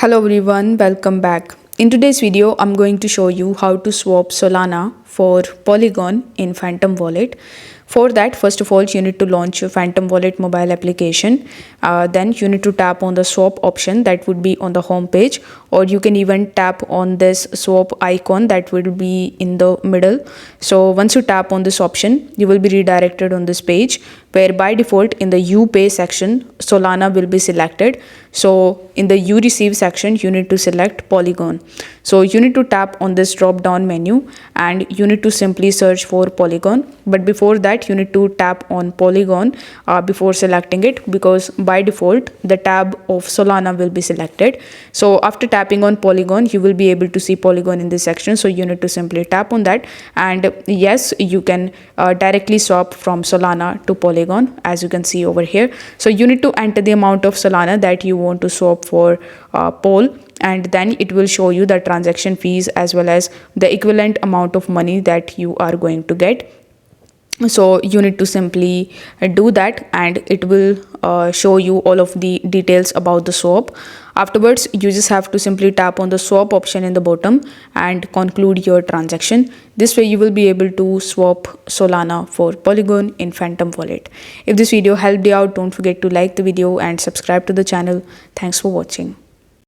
Hello everyone, welcome back. In today's video, I'm going to show you how to swap Solana for Polygon in Phantom Wallet. For that, first of all, you need to launch your Phantom Wallet mobile application. Then you need to tap on the swap option that would be on the home page, or you can even tap on this swap icon that will be in the middle. So once you tap on this option, you will be redirected on this page where by default in the you pay section, Solana will be selected. So in the you receive section, you need to select Polygon. So you need to tap on this drop down menu and you need to simply search for Polygon. But before that, you need to tap on Polygon before selecting it, because by default the tab of Solana will be selected. So after tapping on Polygon, you will be able to see Polygon in this section. So you need to simply tap on that, and yes, you can directly swap from Solana to Polygon, as you can see over here. So you need to enter the amount of Solana that you want to swap for POL, and then it will show you the transaction fees as well as the equivalent amount of money that you are going to get. So you need to simply do that, and it will show you all of the details about the swap. Afterwards, you just have to simply tap on the swap option in the bottom and conclude your transaction. This way you will be able to swap Solana for Polygon in Phantom Wallet. If this video helped you out, don't forget to like the video and subscribe to the channel. Thanks for watching.